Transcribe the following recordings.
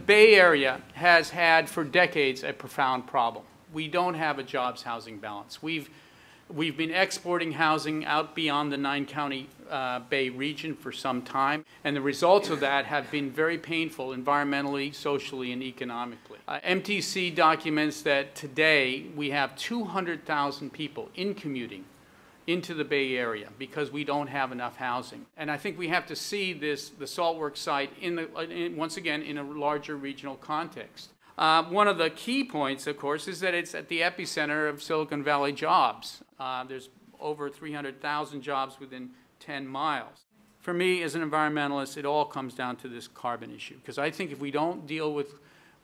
Bay Area has had for decades a profound problem. We don't have a jobs housing balance. We've been exporting housing out beyond the 9-county Bay region for some time, and the results of that have been very painful environmentally, socially, and economically. MTC documents that today we have 200,000 people commuting into the Bay Area because we don't have enough housing. And I think we have to see the Saltworks site once again in a larger regional context. One of the key points, of course, is that it's at the epicenter of Silicon Valley jobs. There's over 300,000 jobs within 10 miles. For me, as an environmentalist, it all comes down to this carbon issue. Because I think if we don't deal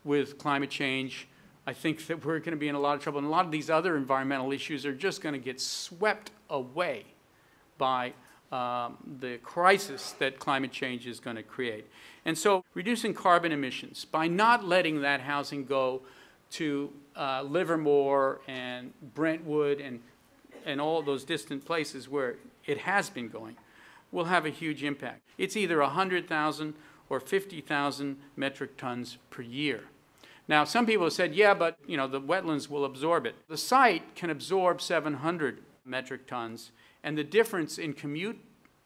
with climate change, I think that we're going to be in a lot of trouble. And a lot of these other environmental issues are just going to get swept away by the crisis that climate change is going to create. And so reducing carbon emissions by not letting that housing go to Livermore and Brentwood and all those distant places where it has been going will have a huge impact. It's either 100,000 or 50,000 metric tons per year. Now, some people have said, yeah, but the wetlands will absorb it. The site can absorb 700 metric tons, and the difference in commute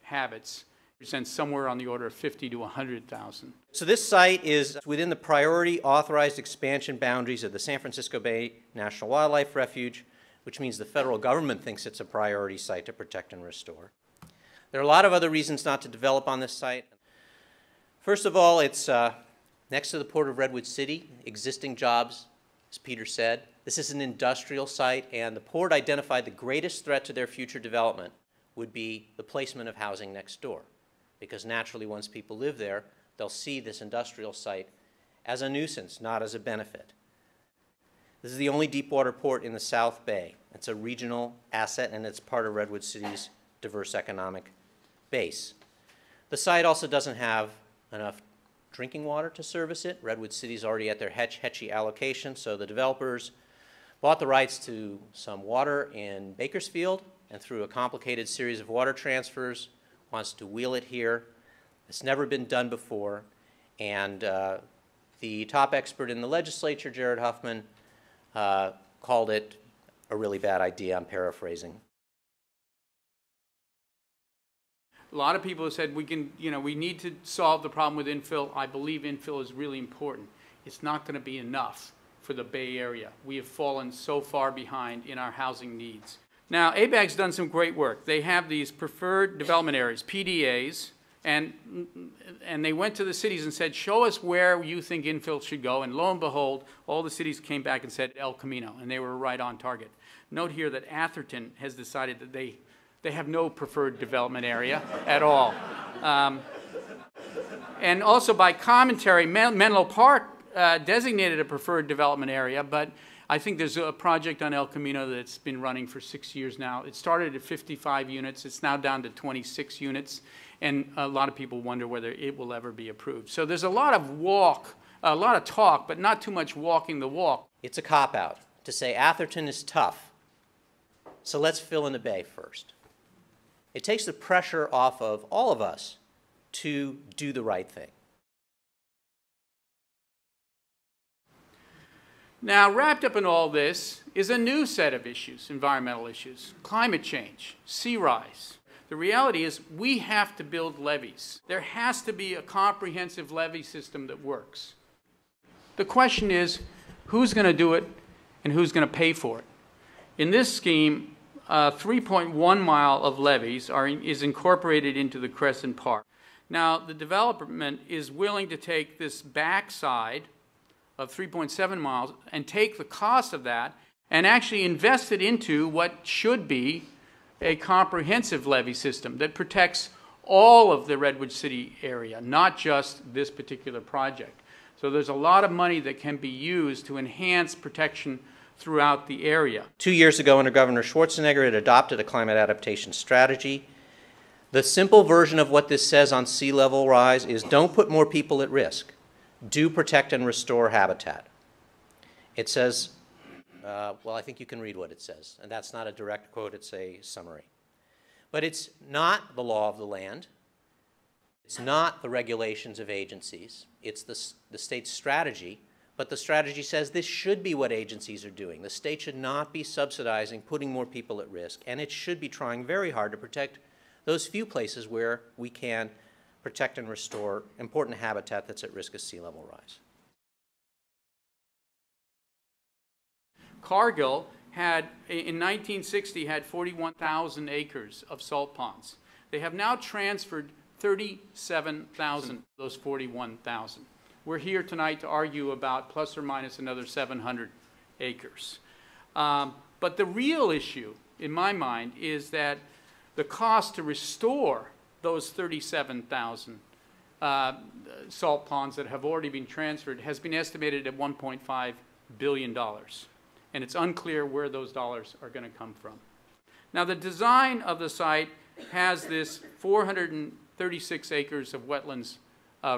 habits represents somewhere on the order of 50 to 100,000. So this site is within the priority authorized expansion boundaries of the San Francisco Bay National Wildlife Refuge, which means the federal government thinks it's a priority site to protect and restore. There are a lot of other reasons not to develop on this site. First of all, it's next to the port of Redwood City, existing jobs, as Peter said. This is an industrial site, and the port identified the greatest threat to their future development would be the placement of housing next door. Because naturally, once people live there, they'll see this industrial site as a nuisance, not as a benefit. This is the only deepwater port in the South Bay. It's a regional asset, and it's part of Redwood City's diverse economic base. The site also doesn't have enough drinking water to service it. Redwood City's already at their Hetchy allocation, so the developers bought the rights to some water in Bakersfield, and through a complicated series of water transfers, wants to wheel it here. It's never been done before, and the top expert in the legislature, Jared Huffman, called it a really bad idea. I'm paraphrasing. A lot of people have said we need to solve the problem with infill. I believe infill is really important. It's not going to be enough for the Bay Area. We have fallen so far behind in our housing needs. Now, ABAG's done some great work. They have these preferred development areas, PDAs, and they went to the cities and said, show us where you think infill should go. And lo and behold, all the cities came back and said El Camino, and they were right on target. Note here that Atherton has decided that they have no preferred development area at all. And also by commentary, Menlo Park designated a preferred development area, but I think there's a project on El Camino that's been running for 6 years now. It started at 55 units. It's now down to 26 units, and a lot of people wonder whether it will ever be approved. So there's a lot of talk, but not too much walking the walk. It's a cop-out to say Atherton is tough, so let's fill in the bay first. It takes the pressure off of all of us to do the right thing. Now, wrapped up in all this is a new set of issues, environmental issues, climate change, sea rise. The reality is we have to build levees. There has to be a comprehensive levee system that works. The question is, who's going to do it and who's going to pay for it? In this scheme, 3.1 mile of levees is incorporated into the Crescent Park. Now, the development is willing to take this backside of 3.7 miles and take the cost of that and actually invest it into what should be a comprehensive levee system that protects all of the Redwood City area, not just this particular project. So there's a lot of money that can be used to enhance protection throughout the area. 2 years ago, under Governor Schwarzenegger, it adopted a climate adaptation strategy. The simple version of what this says on sea level rise is don't put more people at risk. Do protect and restore habitat. It says, well, I think you can read what it says, and that's not a direct quote, it's a summary. But it's not the law of the land. It's not the regulations of agencies, it's the state's strategy, but the strategy says this should be what agencies are doing. The state should not be subsidizing, putting more people at risk, and it should be trying very hard to protect those few places where we can protect and restore important habitat that's at risk of sea level rise. Cargill had, in 1960, had 41,000 acres of salt ponds. They have now transferred 37,000 of those 41,000. We're here tonight to argue about plus or minus another 700 acres. But the real issue, in my mind, is that the cost to restore those 37,000 salt ponds that have already been transferred has been estimated at $1.5 billion. And it's unclear where those dollars are going to come from. Now, the design of the site has this 436 acres of wetlands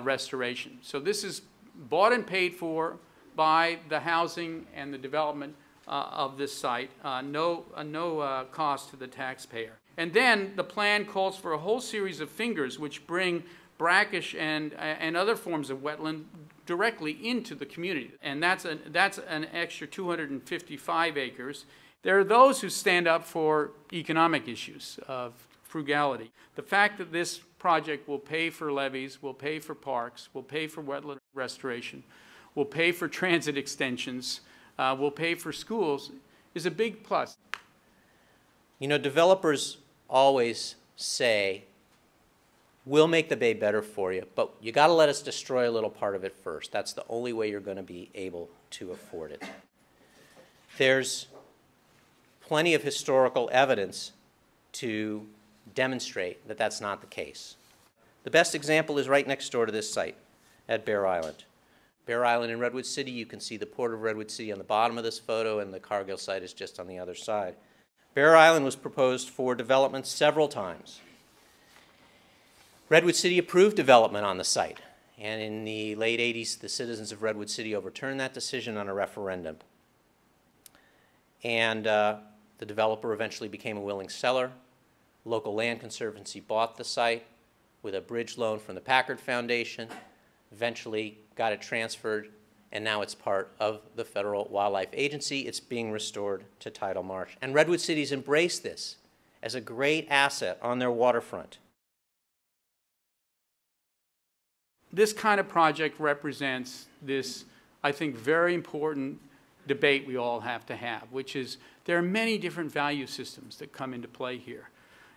restoration. So this is bought and paid for by the housing and the development of this site, no cost to the taxpayer. And then the plan calls for a whole series of fingers which bring brackish and other forms of wetland directly into the community. And that's an extra 255 acres. There are those who stand up for economic issues of frugality. The fact that this project will pay for levees, will pay for parks, will pay for wetland restoration, will pay for transit extensions, will pay for schools is a big plus. You know, developers always say, we'll make the bay better for you, but you got to let us destroy a little part of it first. That's the only way you're going to be able to afford it. There's plenty of historical evidence to demonstrate that that's not the case. The best example is right next door to this site at Bear Island. Bear Island in Redwood City, you can see the port of Redwood City on the bottom of this photo, and the Cargill site is just on the other side. Bear Island was proposed for development several times. Redwood City approved development on the site, and in the late 80s, the citizens of Redwood City overturned that decision on a referendum. And the developer eventually became a willing seller. Local Land Conservancy bought the site with a bridge loan from the Packard Foundation, eventually got it transferred, and now it's part of the Federal Wildlife Agency. It's being restored to tidal marsh. And Redwood City's embraced this as a great asset on their waterfront. This kind of project represents this, I think, very important debate we all have to have, which is there are many different value systems that come into play here.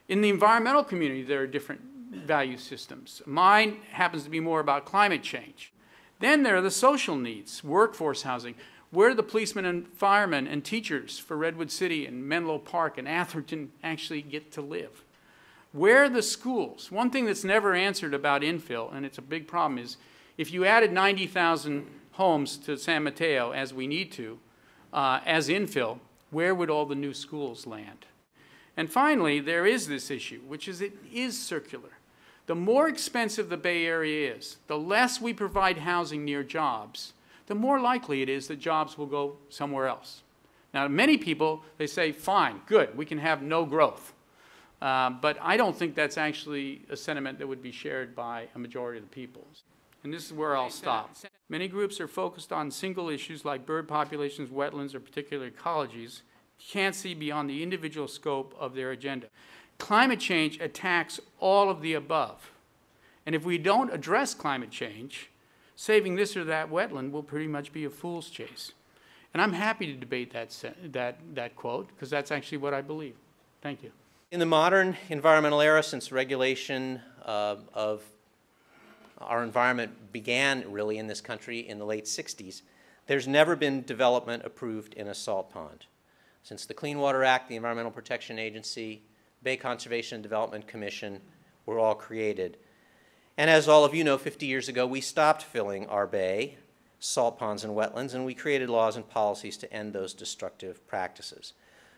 In the environmental community, there are different value systems. Mine happens to be more about climate change. Then there are the social needs, workforce housing. Where do the policemen and firemen and teachers for Redwood City and Menlo Park and Atherton actually get to live? Where are the schools? One thing that's never answered about infill, and it's a big problem, is if you added 90,000 homes to San Mateo, as we need to, as infill, where would all the new schools land? And finally, there is this issue, which is it is circular. The more expensive the Bay Area is, the less we provide housing near jobs, the more likely it is that jobs will go somewhere else. Now, many people, they say, fine, good, we can have no growth. But I don't think that's actually a sentiment that would be shared by a majority of the people. And this is where I'll stop. Many groups are focused on single issues like bird populations, wetlands, or particular ecologies, can't see beyond the individual scope of their agenda. Climate change attacks all of the above. And if we don't address climate change, saving this or that wetland will pretty much be a fool's chase. And I'm happy to debate that quote, because that's actually what I believe. Thank you. In the modern environmental era, since regulation of our environment began really in this country in the late 60s, there's never been development approved in a salt pond. Since the Clean Water Act, the Environmental Protection Agency, Bay Conservation and Development Commission were all created. And as all of you know, 50 years ago, we stopped filling our bay, salt ponds and wetlands, and we created laws and policies to end those destructive practices.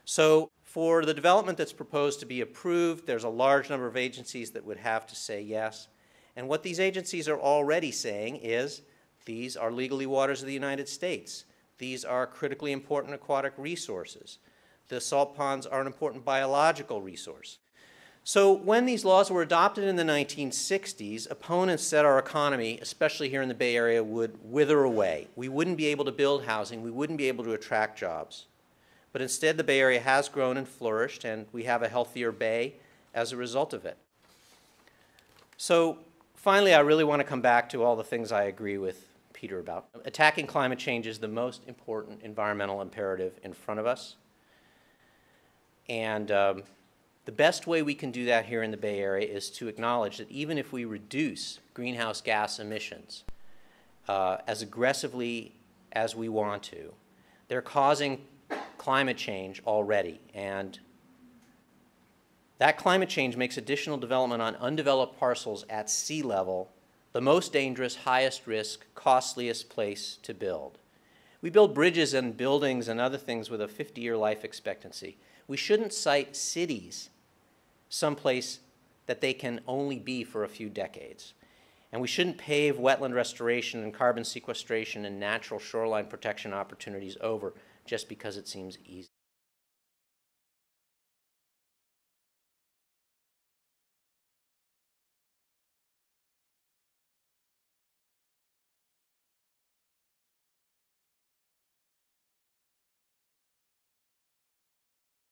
So for the development that's proposed to be approved, there's a large number of agencies that would have to say yes. And what these agencies are already saying is, these are legally waters of the United States. These are critically important aquatic resources. The salt ponds are an important biological resource. So when these laws were adopted in the 1960s, opponents said our economy, especially here in the Bay Area, would wither away. We wouldn't be able to build housing. We wouldn't be able to attract jobs. But instead, the Bay Area has grown and flourished, and we have a healthier bay as a result of it. So finally, I really want to come back to all the things I agree with Peter about. Attacking climate change is the most important environmental imperative in front of us. And the best way we can do that here in the Bay Area is to acknowledge that even if we reduce greenhouse gas emissions as aggressively as we want to, they're causing climate change already. And that climate change makes additional development on undeveloped parcels at sea level the most dangerous, highest risk, costliest place to build. We build bridges and buildings and other things with a 50-year life expectancy. We shouldn't site cities someplace that they can only be for a few decades. And we shouldn't pave wetland restoration and carbon sequestration and natural shoreline protection opportunities over just because it seems easy.